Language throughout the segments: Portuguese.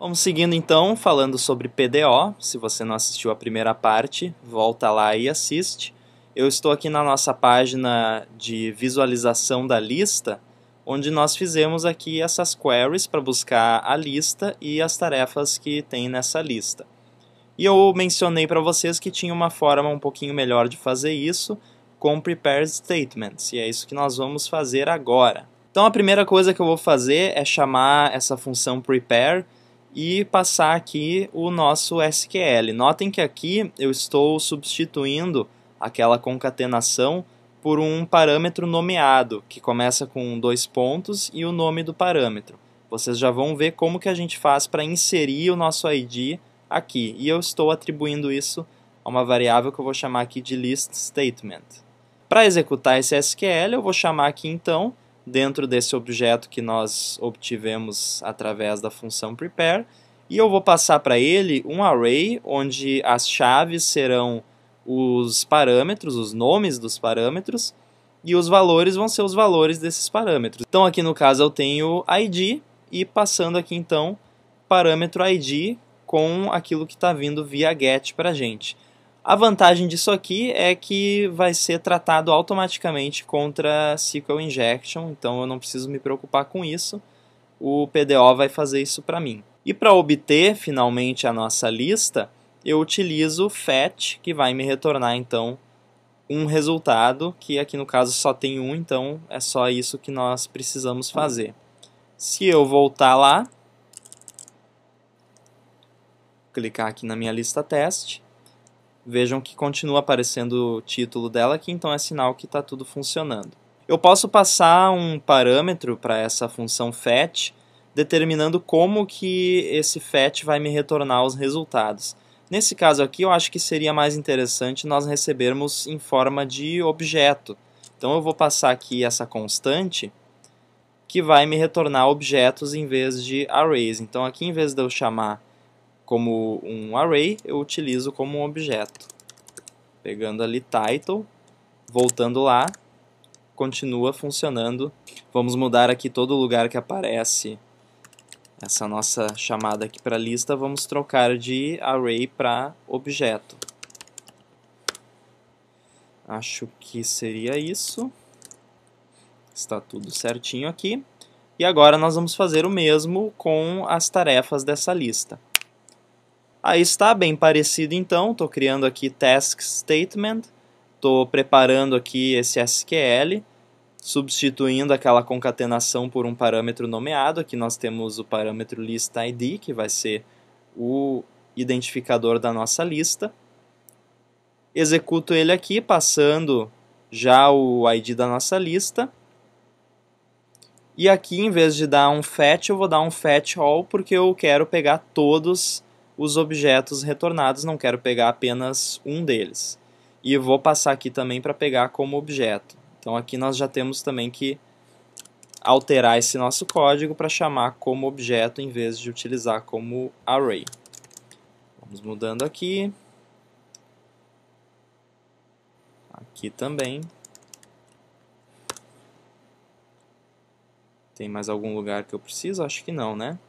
Vamos seguindo então, falando sobre PDO. Se você não assistiu a primeira parte, volta lá e assiste. Eu estou aqui na nossa página de visualização da lista, onde nós fizemos aqui essas queries para buscar a lista e as tarefas que tem nessa lista. E eu mencionei para vocês que tinha uma forma um pouquinho melhor de fazer isso com Prepared Statements, e é isso que nós vamos fazer agora. Então a primeira coisa que eu vou fazer é chamar essa função prepare e passar aqui o nosso SQL. Notem que aqui eu estou substituindo aquela concatenação por um parâmetro nomeado, que começa com 2 pontos e o nome do parâmetro. Vocês já vão ver como que a gente faz para inserir o nosso ID aqui. E eu estou atribuindo isso a uma variável que eu vou chamar aqui de listStatement. Para executar esse SQL, eu vou chamar aqui então, dentro desse objeto que nós obtivemos através da função prepare, e eu vou passar para ele um array onde as chaves serão os parâmetros, os nomes dos parâmetros, e os valores vão ser os valores desses parâmetros. Então aqui no caso eu tenho ID, e passando aqui então parâmetro ID com aquilo que está vindo via get para a gente. A vantagem disso aqui é que vai ser tratado automaticamente contra SQL Injection, então eu não preciso me preocupar com isso, o PDO vai fazer isso para mim. E para obter finalmente a nossa lista, eu utilizo fetch, que vai me retornar então um resultado, que aqui no caso só tem um, então é só isso que nós precisamos fazer. Se eu voltar lá, clicar aqui na minha lista teste, vejam que continua aparecendo o título dela aqui, então é sinal que está tudo funcionando. Eu posso passar um parâmetro para essa função fetch, determinando como que esse fetch vai me retornar os resultados. Nesse caso aqui, eu acho que seria mais interessante nós recebermos em forma de objeto. Então eu vou passar aqui essa constante, que vai me retornar objetos em vez de arrays. Então aqui, em vez de eu chamar como um array, eu utilizo como um objeto. Pegando ali title, voltando lá, continua funcionando. Vamos mudar aqui todo o lugar que aparece essa nossa chamada aqui para lista, vamos trocar de array para objeto. Acho que seria isso. Está tudo certinho aqui. E agora nós vamos fazer o mesmo com as tarefas dessa lista. Aí está bem parecido então, estou criando aqui task statement, estou preparando aqui esse SQL, substituindo aquela concatenação por um parâmetro nomeado. Aqui nós temos o parâmetro listID, que vai ser o identificador da nossa lista. Executo ele aqui, passando já o ID da nossa lista. E aqui, em vez de dar um fetch, eu vou dar um fetch all, porque eu quero pegar todos os objetos retornados, não quero pegar apenas um deles. E vou passar aqui também para pegar como objeto. Então aqui nós já temos também que alterar esse nosso código para chamar como objeto em vez de utilizar como array. Vamos mudando aqui. Aqui também. Tem mais algum lugar que eu preciso? Acho que não, né?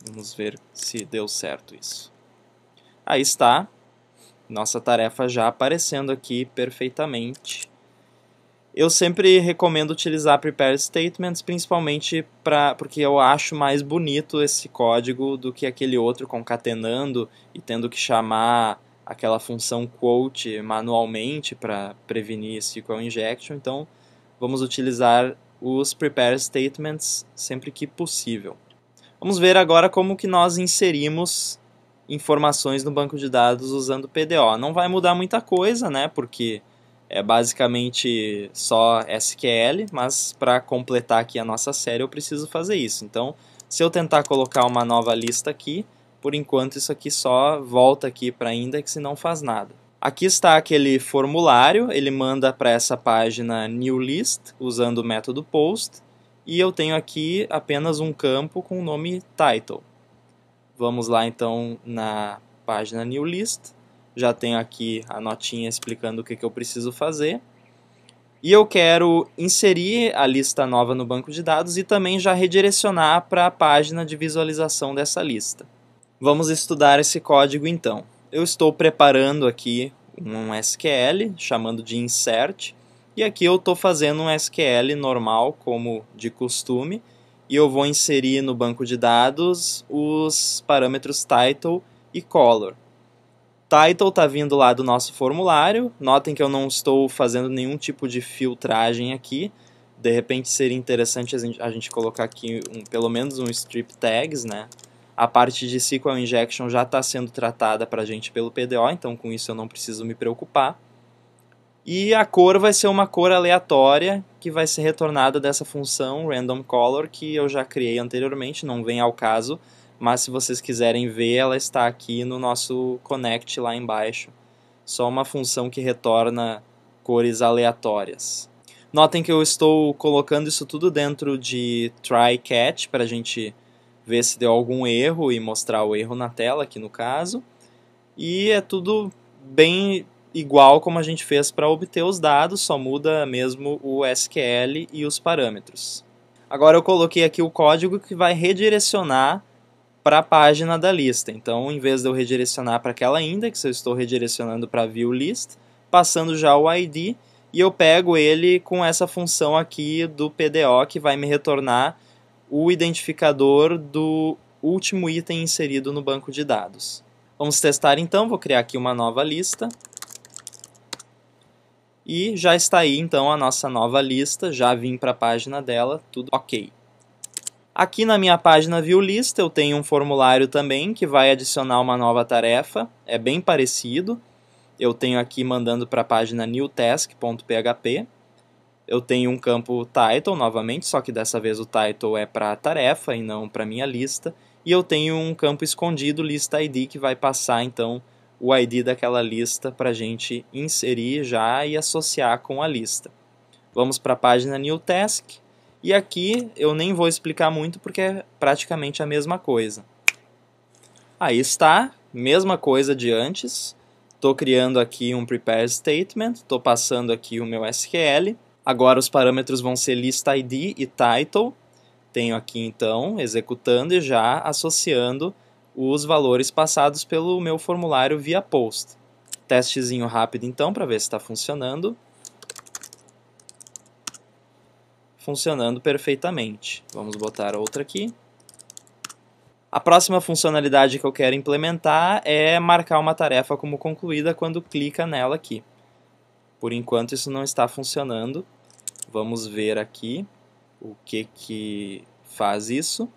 Vamos ver se deu certo isso. Aí está. Nossa tarefa já aparecendo aqui perfeitamente. Eu sempre recomendo utilizar Prepared Statements, principalmente porque eu acho mais bonito esse código do que aquele outro concatenando e tendo que chamar aquela função quote manualmente para prevenir SQL Injection. Então, vamos utilizar os Prepared Statements sempre que possível. Vamos ver agora como que nós inserimos informações no banco de dados usando PDO. Não vai mudar muita coisa, né? Porque é basicamente só SQL, mas para completar aqui a nossa série eu preciso fazer isso. Então, se eu tentar colocar uma nova lista aqui, por enquanto isso aqui só volta aqui para index e não faz nada. Aqui está aquele formulário, ele manda para essa página new list usando o método post, e eu tenho aqui apenas um campo com o nome title. Vamos lá então na página new list. Já tenho aqui a notinha explicando o que eu preciso fazer. E eu quero inserir a lista nova no banco de dados e também já redirecionar para a página de visualização dessa lista. Vamos estudar esse código então. Eu estou preparando aqui um SQL, chamando de insert, e aqui eu estou fazendo um SQL normal, como de costume, e eu vou inserir no banco de dados os parâmetros title e color. Title está vindo lá do nosso formulário, notem que eu não estou fazendo nenhum tipo de filtragem aqui, de repente seria interessante a gente colocar aqui pelo menos um strip tags, né? A parte de SQL Injection já está sendo tratada para a gente pelo PDO, então com isso eu não preciso me preocupar. E a cor vai ser uma cor aleatória que vai ser retornada dessa função random color que eu já criei anteriormente, não vem ao caso, mas se vocês quiserem ver, ela está aqui no nosso connect lá embaixo. Só uma função que retorna cores aleatórias. Notem que eu estou colocando isso tudo dentro de try catch para a gente ver se deu algum erro e mostrar o erro na tela, aqui no caso. E é tudo bem igual como a gente fez para obter os dados, só muda mesmo o SQL e os parâmetros. Agora eu coloquei aqui o código que vai redirecionar para a página da lista. Então, em vez de eu redirecionar para aquela index, eu estou redirecionando para view list, passando já o ID, e eu pego ele com essa função aqui do PDO que vai me retornar o identificador do último item inserido no banco de dados. Vamos testar então, vou criar aqui uma nova lista. E já está aí então a nossa nova lista, já vim para a página dela, tudo ok. Aqui na minha página View List eu tenho um formulário também que vai adicionar uma nova tarefa, é bem parecido. Eu tenho aqui mandando para a página newtask.php. Eu tenho um campo title novamente, só que dessa vez o title é para a tarefa e não para a minha lista. E eu tenho um campo escondido, list_id, que vai passar então o ID daquela lista para a gente inserir já e associar com a lista. Vamos para a página New Task. E aqui eu nem vou explicar muito porque é praticamente a mesma coisa. Aí está, mesma coisa de antes. Estou criando aqui um prepare statement, estou passando aqui o meu SQL. Agora os parâmetros vão ser list_id e title. Tenho aqui então executando e já associando os valores passados pelo meu formulário via post. Testezinho rápido então para ver se está funcionando. Funcionando perfeitamente. Vamos botar outra aqui. A próxima funcionalidade que eu quero implementar é marcar uma tarefa como concluída quando clica nela aqui. Por enquanto isso não está funcionando. Vamos ver aqui o que faz isso.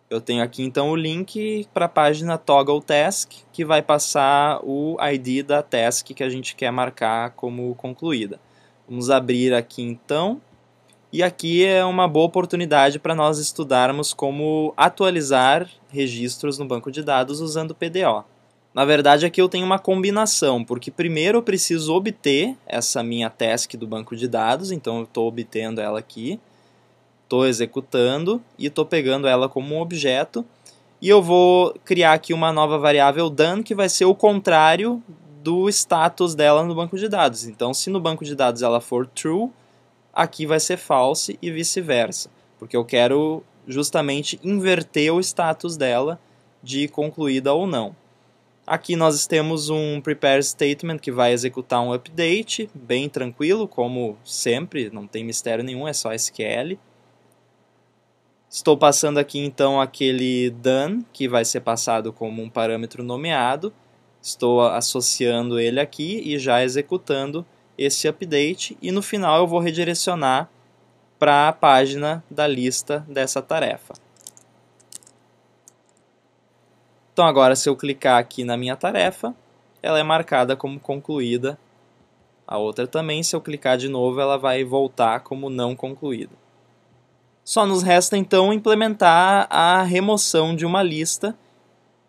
Eu tenho aqui então o link para a página Toggle Task, que vai passar o ID da task que a gente quer marcar como concluída. Vamos abrir aqui então. E aqui é uma boa oportunidade para nós estudarmos como atualizar registros no banco de dados usando o PDO. Na verdade, aqui eu tenho uma combinação, porque primeiro eu preciso obter essa minha task do banco de dados, então eu estou obtendo ela aqui, estou executando e estou pegando ela como um objeto, e eu vou criar aqui uma nova variável done, que vai ser o contrário do status dela no banco de dados. Então, se no banco de dados ela for true, aqui vai ser false e vice-versa, porque eu quero justamente inverter o status dela de concluída ou não. Aqui nós temos um prepare statement que vai executar um update, bem tranquilo, como sempre, não tem mistério nenhum, é só SQL. Estou passando aqui então aquele done, que vai ser passado como um parâmetro nomeado. Estou associando ele aqui e já executando esse update, e no final eu vou redirecionar para a página da lista dessa tarefa. Então agora, se eu clicar aqui na minha tarefa, ela é marcada como concluída. A outra também, se eu clicar de novo, ela vai voltar como não concluída. Só nos resta então implementar a remoção de uma lista,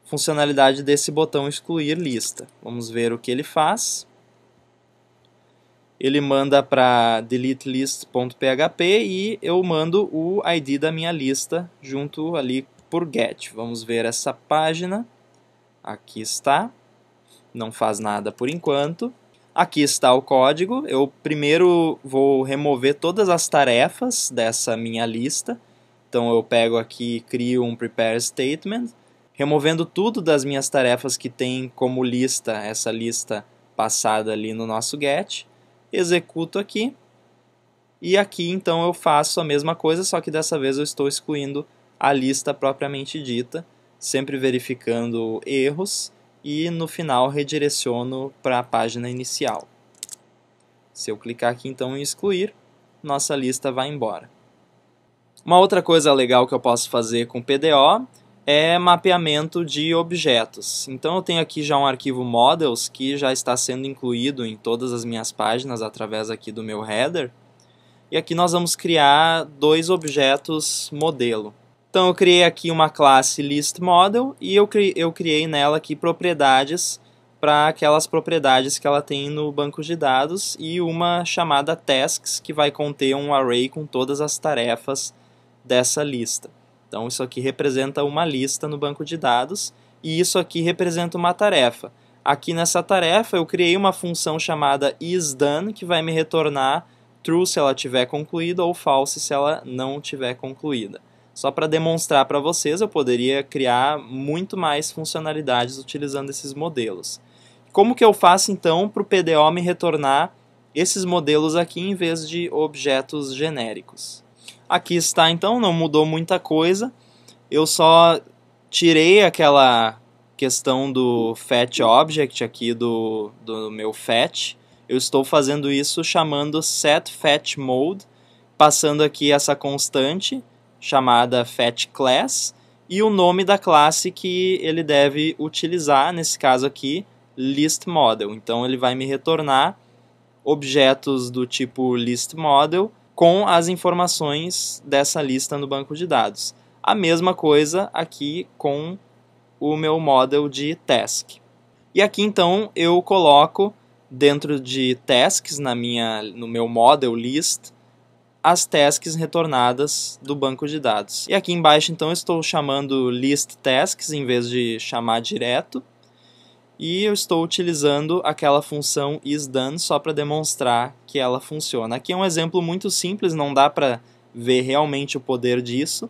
funcionalidade desse botão excluir lista. Vamos ver o que ele faz. Ele manda para deletelist.php e eu mando o ID da minha lista junto ali por get. Vamos ver essa página. Aqui está. Não faz nada por enquanto. Aqui está o código. Eu primeiro vou remover todas as tarefas dessa minha lista. Então eu pego aqui, crio um prepare statement, removendo tudo das minhas tarefas que tem como lista, essa lista passada ali no nosso get, executo aqui, e aqui então eu faço a mesma coisa, só que dessa vez eu estou excluindo a lista propriamente dita, sempre verificando erros, e no final redireciono para a página inicial. Se eu clicar aqui então em excluir, nossa lista vai embora. Uma outra coisa legal que eu posso fazer com PDO é mapeamento de objetos. Então eu tenho aqui já um arquivo models que já está sendo incluído em todas as minhas páginas através aqui do meu header. E aqui nós vamos criar dois objetos modelo. Então eu criei aqui uma classe listModel e eu criei nela aqui propriedades para aquelas propriedades que ela tem no banco de dados e uma chamada tasks que vai conter um array com todas as tarefas dessa lista. Então isso aqui representa uma lista no banco de dados e isso aqui representa uma tarefa. Aqui nessa tarefa eu criei uma função chamada isDone que vai me retornar true se ela tiver concluída ou false se ela não tiver concluída. Só para demonstrar para vocês, eu poderia criar muito mais funcionalidades utilizando esses modelos. Como que eu faço então para o PDO me retornar esses modelos aqui em vez de objetos genéricos? Aqui está então, não mudou muita coisa, eu só tirei aquela questão do fetchObject aqui do meu fetch. Eu estou fazendo isso chamando setFetchMode, passando aqui essa constante chamada fetchClass e o nome da classe que ele deve utilizar, nesse caso aqui, listModel. Então ele vai me retornar objetos do tipo listModel com as informações dessa lista no banco de dados. A mesma coisa aqui com o meu model de task. E aqui então eu coloco dentro de tasks no meu model list as tasks retornadas do banco de dados. E aqui embaixo então eu estou chamando list tasks em vez de chamar direto. E eu estou utilizando aquela função isDone só para demonstrar que ela funciona. Aqui é um exemplo muito simples, não dá para ver realmente o poder disso,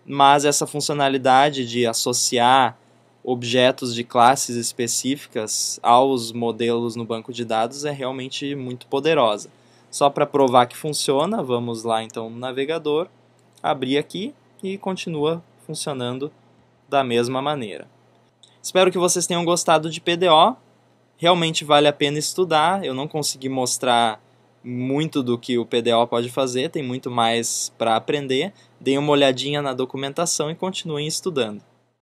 mas essa funcionalidade de associar objetos de classes específicas aos modelos no banco de dados é realmente muito poderosa. Só para provar que funciona, vamos lá então no navegador, abrir aqui e continua funcionando da mesma maneira. Espero que vocês tenham gostado de PDO, realmente vale a pena estudar, eu não consegui mostrar muito do que o PDO pode fazer, tem muito mais para aprender, deem uma olhadinha na documentação e continuem estudando.